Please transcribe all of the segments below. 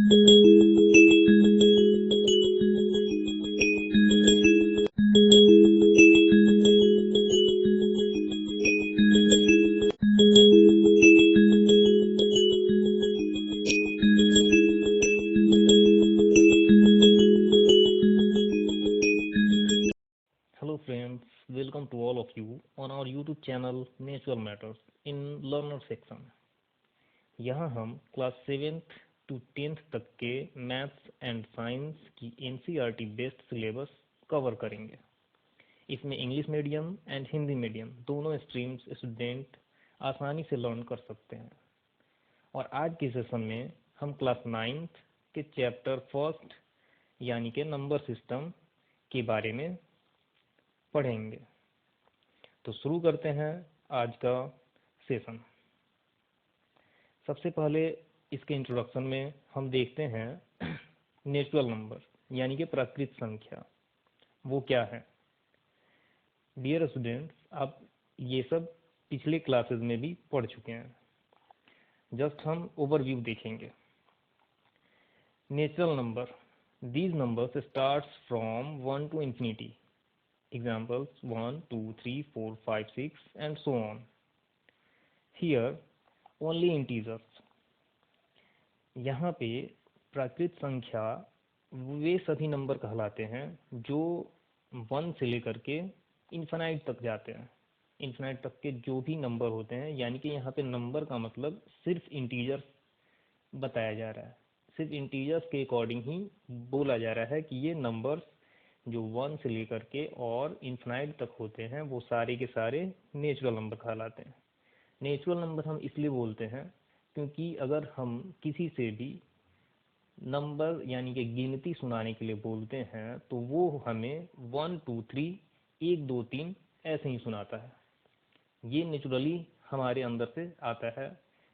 Hello friends, welcome to all of you on our YouTube channel Natural Matters in Learner section। यहाँ हम class 7th to 10th तक के maths and science की NCERT based syllabus cover करेंगे। इसमें English medium and Hindi medium दोनों streams student आसानी से लर्न कर सकते हैं। और आज के सेशन में हम क्लास 9th के चैप्टर फर्स्ट यानी कि नंबर सिस्टम के बारे में पढ़ेंगे। तो शुरू करते हैं आज का सेशन। सबसे पहले इसके इंट्रोडक्शन में हम देखते हैं नेचुरल नंबर यानी कि प्राकृत संख्या वो क्या है। डियर स्टूडेंट्स, आप ये सब पिछले क्लासेस में भी पढ़ चुके हैं। जस्ट हम ओवरव्यू देखेंगे। Natural number, these numbers starts from 1 to infinity। Examples 1, 2, 3, 4, 5, 6 and so on. Here only integers। यहाँ पे प्राकृत संख्या वे सभी नंबर कहलाते हैं जो 1 से लेकर के इन्फिनाइट तक जाते हैं। इन्फिनाइट तक के जो भी नंबर होते हैं, यानी कि यहाँ पे नंबर का मतलब सिर्फ इंटीजर्स बताया जा रहा है। सिर्फ इंटीजर्स के अकॉर्डिंग ही बोला जा रहा है कि ये नंबर्स जो 1 से लेकर के और इन्फिनाइट तक होते हैं वो सारे के सारे नेचुरल नंबर कहलाते हैं। नेचुरल नंबर हम इसलिए बोलते हैं क्योंकि अगर हम किसी से भी नंबर यानी कि गिनती सुनाने के लिए बोलते हैं तो वो हमें 1 2 3 1 2 3 ऐसे ही सुनाता है। ये नेचुरली हमारे अंदर से आता है,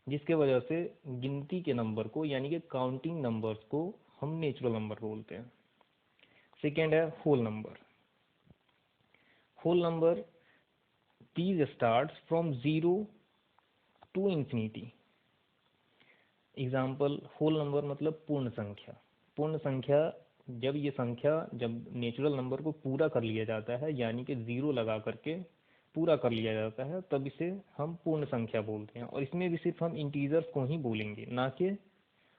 जिसके वजह से गिनती के नंबर को यानी कि काउंटिंग नंबर्स को हम नेचुरल नंबर बोलते हैं। सेकेंड है whole number. Whole number these starts from 0 to infinity। Example, whole number मतलब पूर्ण संख्या। पूर्ण संख्या जब नेचुरल नंबर को पूरा कर लिया जाता है यानी कि 0 लगा करके पूरा कर लिया जाता है, तब इसे हम पूर्ण संख्या बोलते हैं। और इसमें भी सिर्फ हम इंटीजर्स को ही बोलेंगे, ना कि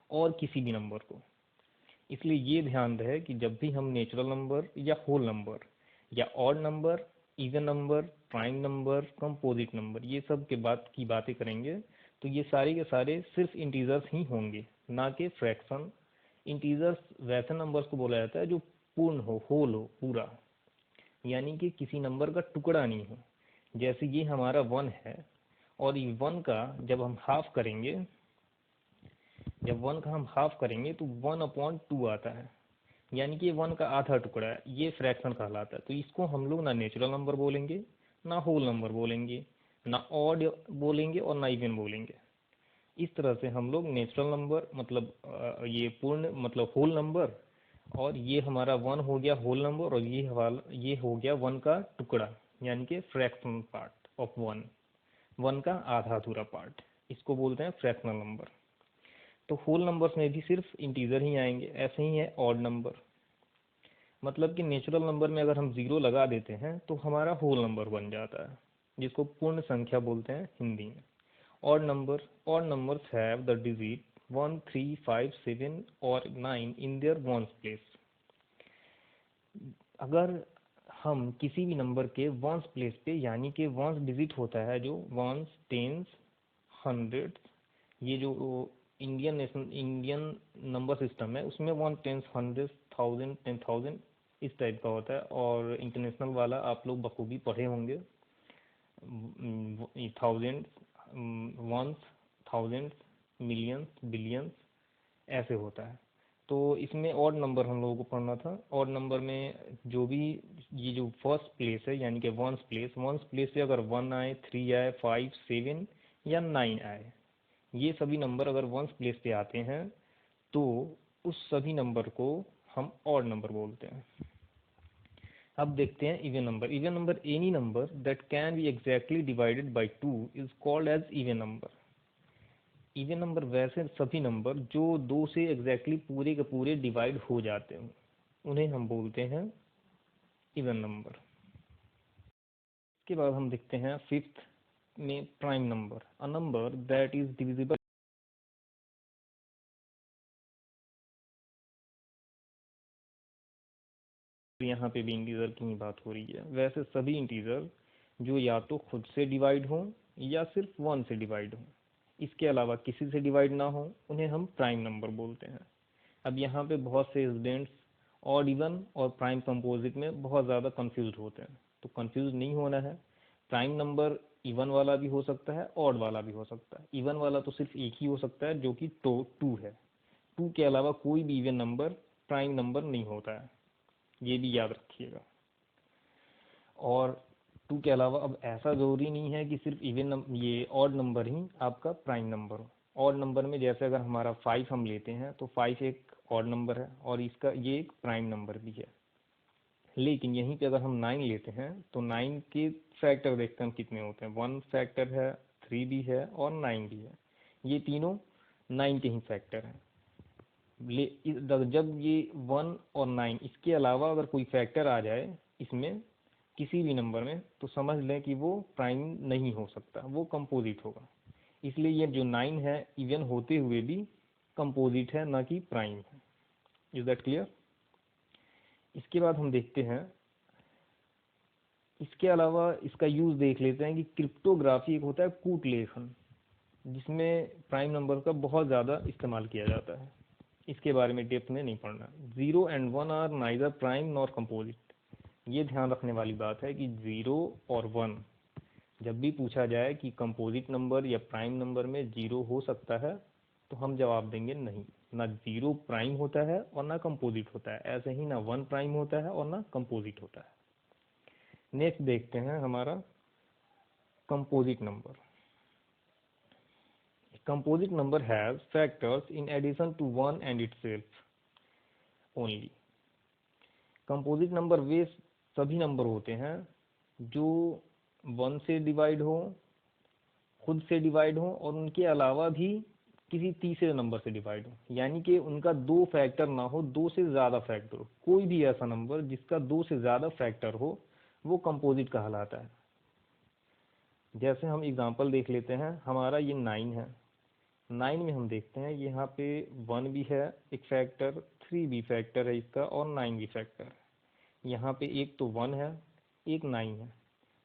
और किसी भी नंबर को। इसलिए ये ध्यान रहे कि जब भी हम नेचुरल नंबर या होल नंबर या odd number, even number, prime number, composite number, ये सब के बातें करेंगे तो ये सारे के सारे सिर्फ इंटीजर्स ही होंगे, ना कि फ्रैक्शन। इंटीजर्स वैसे नंबर्स को बोला जाता है जो पूर्ण हो, होल हो, पूरा, यानी कि किसी नंबर का टुकड़ा नहीं हो। जैसे ये हमारा 1 है और ये 1 का जब हम हाफ करेंगे तो 1/2 आता है, यानी कि 1 का आधा टुकड़ा है। ये फ्रैक्शन कहलाता है। तो इसको हम लोग ना नेचुरल नंबर बोलेंगे, ना होल नंबर बोलेंगे, ना ऑड बोलेंगे और ना इवन बोलेंगे। इस तरह से हम लोग नेचुरल नंबर मतलब ये पूर्ण मतलब होल नंबर, और ये हमारा 1 हो गया होल नंबर, और ये हो गया 1 का टुकड़ा यानी कि फ्रैक्शन पार्ट ऑफ 1 का आधा अधूरा पार्ट, इसको बोलते हैं फ्रैक्शनल नंबर। तो होल नंबर्स में भी सिर्फ इंटीजर ही आएंगे। ऐसे ही है ऑड नंबर, मतलब कि नेचुरल नंबर में अगर हम 0 लगा देते हैं तो हमारा होल नंबर बन जाता है, जिसको पूर्ण संख्या बोलते हैं हिंदी में। Odd numbers have the digit 1 3 5 7 और 9 इन देयर वंस प्लेस। अगर हम किसी भी नंबर के वंस प्लेस पे, यानी कि वंस डिजिट होता है जो वंस, टेंस, हंड्रेड, ये जो इंडियन नंबर सिस्टम है उसमें 1 10 100 1000 10,000 इस टाइप का होता है। और इंटरनेशनल वाला आप लोग बखूबी पढ़े होंगे, 1000, वंस, थाउजेंड, मिलियंस, बिलियंस ऐसे होता है। तो इसमें ऑड नंबर हम लोगों को पढ़ना था। ऑड नंबर में जो भी ये जो फर्स्ट प्लेस है यानी कि वंस प्लेस पे अगर 1 आए, 3 आए, 5 7 या 9 आए, ये सभी नंबर अगर वंस प्लेस पे आते हैं तो उस सभी नंबर को हम ऑड नंबर बोलते हैं। अब देखते हैं even number any number that can be exactly divided by 2 is called as even number. Even number वैसे सभी नंबर जो 2 से एग्जैक्टली पूरे के पूरे डिवाइड हो जाते हैं उन्हें हम बोलते हैं इवन नंबर। इसके बाद हम देखते हैं फिफ्थ में prime number, a number that is divisible. यहाँ पे भी इंटीजर की ही बात हो रही है। वैसे सभी इंटीजर जो या तो खुद से डिवाइड हों या सिर्फ 1 से डिवाइड हों, इसके अलावा किसी से डिवाइड ना हो, उन्हें हम प्राइम नंबर बोलते हैं। अब यहाँ पे बहुत से स्टूडेंट्स ऑड इवन और प्राइम कंपोजिट में बहुत ज़्यादा कंफ्यूज होते हैं, तो कंफ्यूज नहीं होना है। प्राइम नंबर इवन वाला भी हो सकता है, ऑड वाला भी हो सकता है। इवन वाला तो सिर्फ एक ही हो सकता है जो कि 2 है। 2 के अलावा कोई भी इवन नंबर प्राइम नंबर नहीं होता है, ये भी याद रखिएगा। और 2 के अलावा अब ऐसा ज़रूरी नहीं है कि सिर्फ ये ऑड नंबर ही आपका प्राइम नंबर हो। ऑड नंबर में जैसे अगर हमारा 5 हम लेते हैं तो 5 एक ऑड नंबर है और इसका ये एक प्राइम नंबर भी है। लेकिन यहीं पे अगर हम 9 लेते हैं तो 9 के फैक्टर देखते हैं हम कितने होते हैं। 1 फैक्टर है, 3 भी है और 9 भी है। ये तीनों 9 के ही फैक्टर हैं। जब ये 1 और 9 इसके अलावा अगर कोई फैक्टर आ जाए इसमें किसी भी नंबर में, तो समझ लें कि वो प्राइम नहीं हो सकता, वो कंपोजिट होगा। इसलिए ये जो 9 है इवन होते हुए भी कंपोजिट है, ना कि प्राइम है। Is that clear? इसके बाद हम देखते हैं, इसके अलावा इसका यूज देख लेते हैं कि क्रिप्टोग्राफी एक होता है कूट लेखन, जिसमें प्राइम नंबर का बहुत ज़्यादा इस्तेमाल किया जाता है। इसके बारे में डेप्थ में नहीं पढ़ना। 0 and 1 are neither prime nor composite. ये ध्यान रखने वाली बात है कि 0 और 1 जब भी पूछा जाए कि कंपोजिट नंबर या प्राइम नंबर में 0 हो सकता है, तो हम जवाब देंगे नहीं। ना 0 प्राइम होता है और ना कंपोजिट होता है, ऐसे ही ना 1 प्राइम होता है और ना कंपोजिट होता है। नेक्स्ट देखते हैं हमारा composite number. Composite number has factors in addition to 1 and itself only. Composite number वे सभी नंबर होते हैं जो 1 से डिवाइड हो, खुद से डिवाइड हो और उनके अलावा भी किसी तीसरे नंबर से डिवाइड हो, यानी कि उनका 2 फैक्टर ना हो, 2 से ज़्यादा फैक्टर हो। कोई भी ऐसा नंबर जिसका 2 से ज़्यादा फैक्टर हो वो कंपोजिट कहलाता है। जैसे हम एग्जांपल देख लेते हैं, हमारा ये 9 है। 9 में हम देखते हैं यहाँ पे 1 भी है एक फैक्टर, 3 भी फैक्टर है इसका और 9 भी फैक्टर है। यहाँ पे एक तो 1 है, एक 9 है।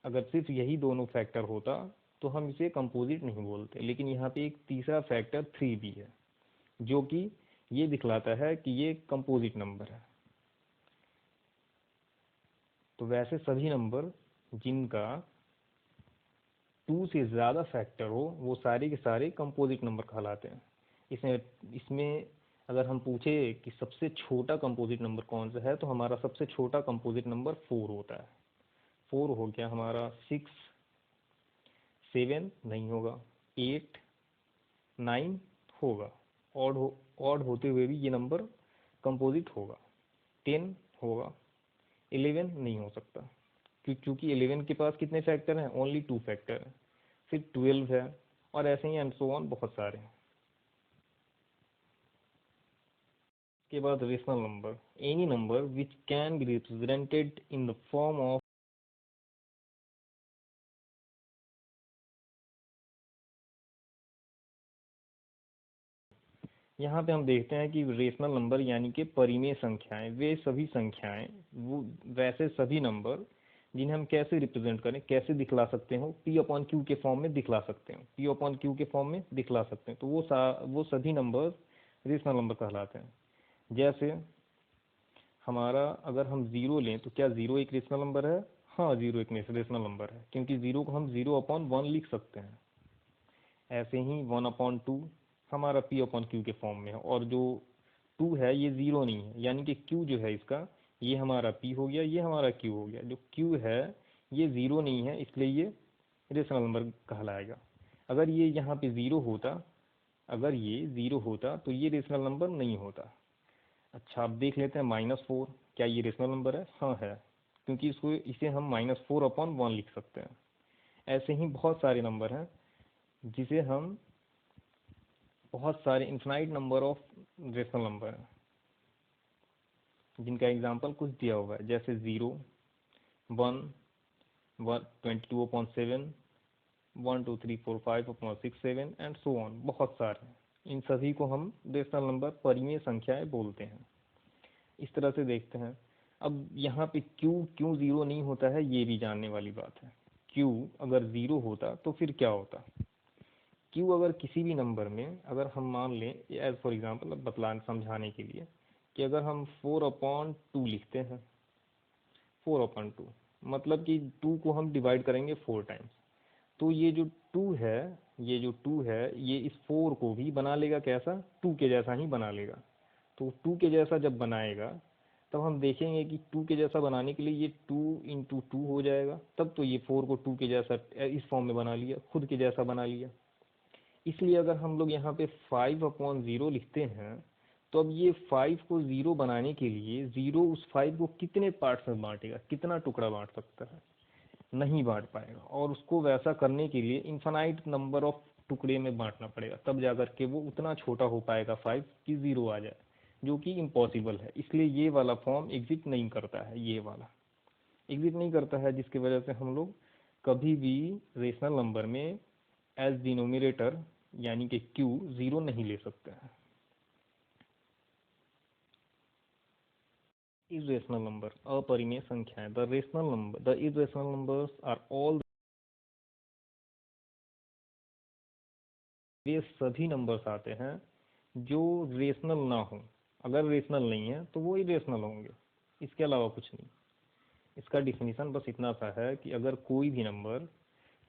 अगर सिर्फ यही दोनों फैक्टर होता तो हम इसे कंपोजिट नहीं बोलते, लेकिन यहाँ पे एक तीसरा फैक्टर 3 भी है जो कि ये दिखलाता है कि ये कंपोजिट नंबर है। तो वैसे सभी नंबर जिनका 2 से ज़्यादा फैक्टर हो वो सारे के सारे कंपोजिट नंबर कहलाते हैं। इसमें अगर हम पूछे कि सबसे छोटा कंपोजिट नंबर कौन सा है, तो हमारा सबसे छोटा कंपोजिट नंबर 4 होता है। 4 हो गया हमारा। 6, 7 नहीं होगा, 8, 9 होगा। ऑड होते हुए भी ये नंबर कंपोजिट होगा। 10 होगा। 11 नहीं हो सकता क्योंकि 11 के पास कितने फैक्टर हैं? ओनली 2 फैक्टर हैं। फिर 12 है और ऐसे ही एंड सो ऑन बहुत सारे हैं। के बाद rational number, any number which can be represented in the form of. यहाँ पे हम देखते हैं कि रेशनल नंबर यानी कि परिमेय संख्याएं, वे सभी संख्याएं, वो वैसे सभी नंबर जिन्हें हम कैसे रिप्रेजेंट करें, कैसे दिखला सकते हो, P/Q के फॉर्म में दिखला सकते हैं। P/Q के फॉर्म में दिखला सकते हैं, तो वो सभी नंबर रेशनल नंबर कहलाते हैं। जैसे हमारा अगर हम 0 लें तो क्या 0 एक रेशनल नंबर है? हाँ, 0 एक रेशनल नंबर है, क्योंकि 0 को हम 0/1 लिख सकते हैं। ऐसे ही 1/2 हमारा P/Q के फॉर्म में है, और जो 2 है ये 0 नहीं है, यानी कि Q जो है इसका, ये हमारा P हो गया, ये हमारा Q हो गया। जो Q है ये 0 नहीं है, इसलिए ये रेशनल नंबर कहलाएगा। अगर ये यहाँ पे 0 होता, अगर ये 0 होता तो ये रेशनल नंबर नहीं होता। अच्छा, अब देख लेते हैं -4, क्या ये रेशनल नंबर है? हाँ है, क्योंकि इसे हम -4/1 लिख सकते हैं। ऐसे ही बहुत सारे नंबर हैं जिसे हम बहुत सारे infinite number of rational number हैं जिनका एग्जाम्पल कुछ दिया हुआ है, जैसे 0, 1, 22/7, 1 2 3 4 5/6 7 एंड सो ऑन। बहुत सारे, इन सभी को हम रेशनल नंबर परिमेय संख्याएं बोलते हैं। इस तरह से देखते हैं। अब यहाँ पे क्यों क्यों जीरो नहीं होता है, ये भी जानने वाली बात है। क्यों अगर जीरो होता तो फिर क्या होता। क्यों अगर किसी भी नंबर में अगर हम मान लें, एज फॉर एग्जाम्पल बतलाने समझाने के लिए, कि अगर हम 4/2 लिखते हैं, 4/2 मतलब कि 2 को हम डिवाइड करेंगे 4 टाइम्स, तो ये जो 2 है, ये इस 4 को भी बना लेगा कैसा, 2 के जैसा ही बना लेगा। तो 2 के जैसा जब बनाएगा तब हम देखेंगे कि 2 के जैसा बनाने के लिए ये 2 × 2 हो जाएगा, तब तो ये 4 को 2 के जैसा इस फॉर्म में बना लिया, खुद के जैसा बना लिया। इसलिए अगर हम लोग यहाँ पे 5/0 लिखते हैं, तो अब ये 5 को 0 बनाने के लिए 0 उस 5 को कितने पार्ट्स में बांटेगा, कितना टुकड़ा बांट सकता है, नहीं बांट पाएगा। और उसको वैसा करने के लिए इन्फानाइट नंबर ऑफ टुकड़े में बांटना पड़ेगा, तब जाकर के वो उतना छोटा हो पाएगा 5 कि 0 आ जाए, जो कि इम्पॉसिबल है। इसलिए ये वाला फॉर्म एग्जिस्ट नहीं करता है, ये वाला एग्जिस्ट नहीं करता है, जिसकी वजह से हम लोग कभी भी रेशनल नंबर में एज डिनोमिनेटर यानी कि q 0 नहीं ले सकते हैं। इरेशनल नंबर, अपरिमेय संख्याएं। The irrational numbers are all, वे सभी नंबर्स आते हैं जो रेशनल ना हो। अगर रेशनल नहीं है तो वो इरेशनल होंगे, इसके अलावा कुछ नहीं। इसका डिफिनीशन बस इतना सा है कि अगर कोई भी नंबर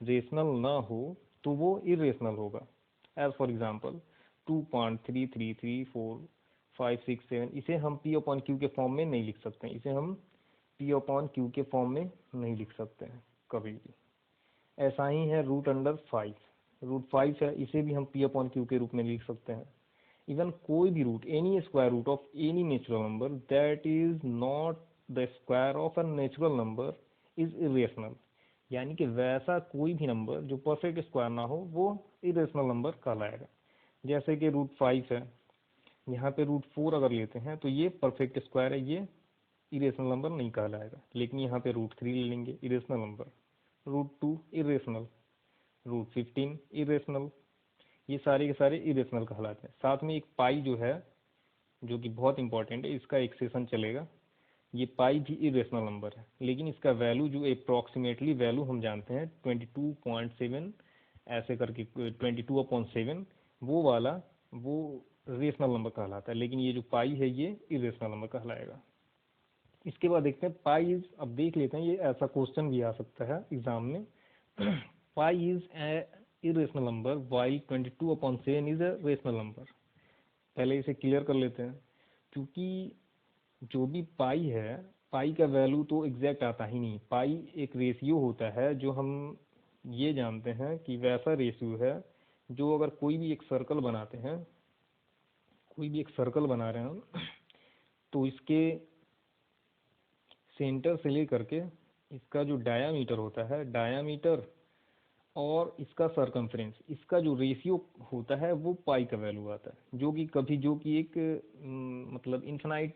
रेशनल ना हो तो वो इरेशनल होगा। एज फॉर एग्जाम्पल 2.333456 इसे हम p/q के फॉर्म में नहीं लिख सकते हैं, इसे हम p/q के फॉर्म में नहीं लिख सकते हैं कभी भी। ऐसा ही है √5, √5 है, इसे भी हम p/q के रूप में लिख सकते हैं। इवन कोई भी root, any square root of any natural number that is not the square of a natural number is irrational, यानी कि वैसा कोई भी नंबर जो परफेक्ट स्क्वायर ना हो वो इरेशनल नंबर कहलाएगा। जैसे कि √5 है, यहाँ पे √4 अगर लेते हैं तो ये परफेक्ट स्क्वायर है, ये इरेशनल नंबर नहीं कहलाएगा। लेकिन यहाँ पे √3 ले लेंगे, इरेशनल नंबर। √2 इरेशनल, √15 इरेशनल, ये सारे के सारे इरेशनल कहलाते हैं। साथ में एक पाई जो है, जो कि बहुत इंपॉर्टेंट है, इसका एक सेशन चलेगा। ये पाई भी इरेशनल नंबर है, लेकिन इसका वैल्यू जो अप्रोक्सीमेटली वैल्यू हम जानते हैं 22.7 ऐसे करके, 22/7, वो वाला वो रेशनल नंबर कहलाता है। लेकिन ये जो पाई है ये इरेशनल नंबर कहलाएगा। इसके बाद देखते हैं पाई इज, अब देख लेते हैं, ये ऐसा क्वेश्चन भी आ सकता है एग्जाम में। Pi is a irrational number while 22/7 is a rational number. पहले इसे क्लियर कर लेते हैं, क्योंकि जो भी पाई है, पाई का वैल्यू तो एग्जैक्ट आता ही नहीं। पाई एक रेशियो होता है, जो हम ये जानते हैं कि वैसा रेशियो है जो अगर कोई भी एक सर्कल बनाते हैं, कोई भी एक सर्कल बना रहे हैं हम, तो इसके सेंटर से लेकर के इसका जो डायामीटर होता है, डायामीटर और इसका सरकमफ्रेंस, इसका जो रेशियो होता है वो पाई का वैल्यू आता है, जो कि एक मतलब इन्फिनाइट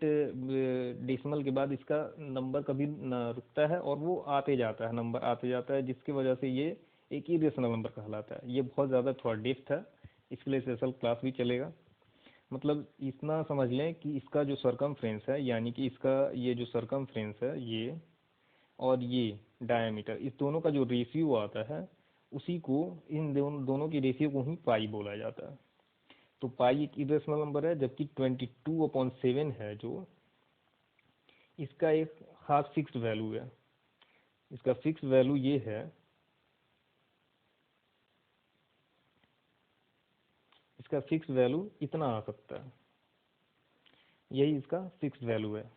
डेसिमल के बाद इसका नंबर कभी न रुकता है और वो आते जाता है, नंबर आते जाता है, जिसकी वजह से ये एक इरेशनल नंबर कहलाता है। ये बहुत ज़्यादा थोड़ा डेप्थ है, इसके लिए स्पेशल क्लास भी चलेगा। मतलब इतना समझ लें कि इसका जो सरकमफ्रेंस है, यानी कि इसका ये जो सरकमफ्रेंस है ये, और ये डायमीटर, इस दोनों का जो रेशियो आता है उसी को, इन दोनों की रेशियो को ही पाई बोला जाता है। तो पाई एक इरेशनल नंबर है, जबकि 22/7 है जो, इसका एक खास फिक्स्ड वैल्यू है। इसका फिक्स वैल्यू ये है, इसका फिक्स वैल्यू इतना आ सकता है, यही इसका फिक्स्ड वैल्यू है।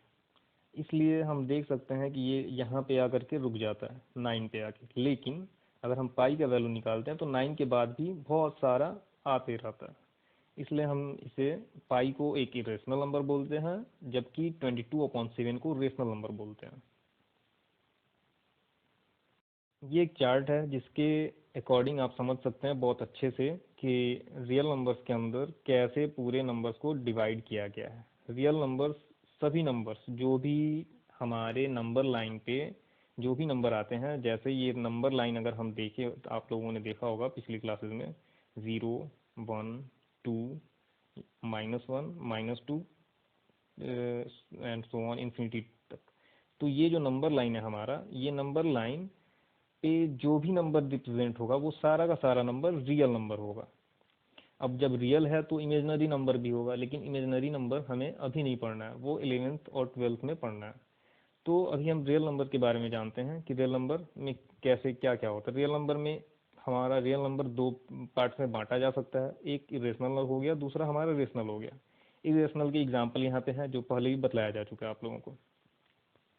इसलिए हम देख सकते हैं कि ये यहाँ पे आकर के रुक जाता है 9 पे आके। लेकिन अगर हम पाई का वैल्यू निकालते हैं तो 9 के बाद भी बहुत सारा आते रहता है। इसलिए हम इसे, पाई को एक इरेशनल नंबर बोलते हैं, जबकि 22/7 को रेशनल नंबर बोलते हैं। ये एक चार्ट है जिसके अकॉर्डिंग आप समझ सकते हैं बहुत अच्छे से कि रियल नंबर्स के अंदर कैसे पूरे नंबर्स को डिवाइड किया गया है। रियल नंबर्स, सभी नंबर्स जो भी हमारे नंबर लाइन पे जो भी नंबर आते हैं, जैसे ये नंबर लाइन अगर हम देखें तो आप लोगों ने देखा होगा पिछली क्लासेस में, 0, 1, 2, -1, -2 एंड सो ऑन इन्फिनिटी तक। तो ये जो नंबर लाइन है हमारा, ये नंबर लाइन पे जो भी नंबर रिप्रेजेंट होगा वो सारा का सारा नंबर रियल नंबर होगा। अब जब रियल है तो इमेजनरी नंबर भी होगा, लेकिन इमेजनरी नंबर हमें अभी नहीं पढ़ना है, वो 11th और 12th में पढ़ना है। तो अभी हम रियल नंबर के बारे में जानते हैं कि रियल नंबर में कैसे क्या क्या होता है। रियल नंबर में हमारा रियल नंबर दो पार्ट्स में बांटा जा सकता है, एक इरेशनल हो गया, दूसरा हमारा रेशनल हो गया। इरेशनल के एग्जाम्पल यहाँ पे हैं जो पहले ही बतलाया जा चुका है आप लोगों को।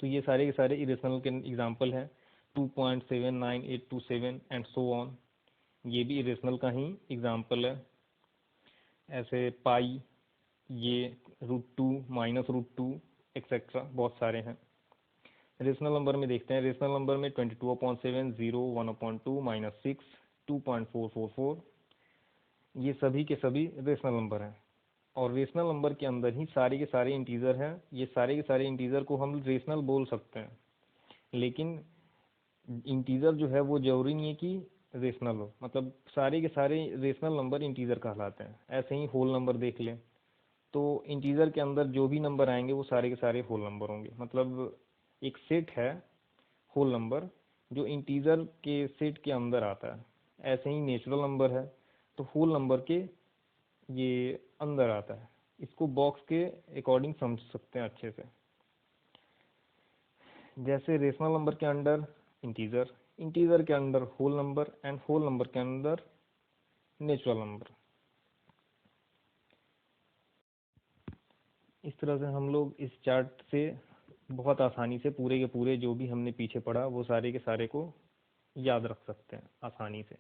तो ये सारे के सारे इरेशनल के एग्जाम्पल हैं, 2.79827 एंड सो ऑन, ये भी इरेशनल का ही एग्जाम्पल है। ऐसे पाई, ये √2, -√2 एक्सेट्रा बहुत सारे हैं। रेशनल नंबर में देखते हैं, रेशनल नंबर में 22/7, 0, 1/2, -6, 2.444, ये सभी के सभी रेशनल नंबर हैं। और रेशनल नंबर के अंदर ही सारे के सारे इंटीजर हैं। ये सारे के सारे इंटीजर को हम रेशनल बोल सकते हैं, लेकिन इंटीजर जो है वो जरूरी नहीं है कि रेशनल हो, मतलब सारे के सारे रेशनल नंबर इंटीजर कहलाते हैं। ऐसे ही होल नंबर देख लें, तो इंटीजर के अंदर जो भी नंबर आएंगे वो सारे के सारे होल नंबर होंगे। मतलब एक सेट है होल नंबर जो इंटीजर के सेट के अंदर आता है। ऐसे ही नेचुरल नंबर है तो होल नंबर के ये अंदर आता है। इसको बॉक्स के अकॉर्डिंग समझ सकते हैं अच्छे से। जैसे रेशनल नंबर के अंदर इंटीजर, इंटीजर के अंदर whole number and whole number के अंदर नेचुरल नंबर। इस तरह से हम लोग इस चार्ट से बहुत आसानी से पूरे के पूरे जो भी हमने पीछे पढ़ा वो सारे के सारे को याद रख सकते हैं आसानी से।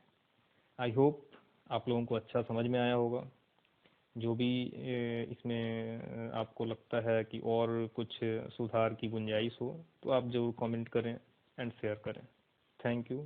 आई होप आप लोगों को अच्छा समझ में आया होगा। जो भी इसमें आपको लगता है कि और कुछ सुधार की गुंजाइश हो तो आप ज़रूर कमेंट करें एंड शेयर करें। Thank you.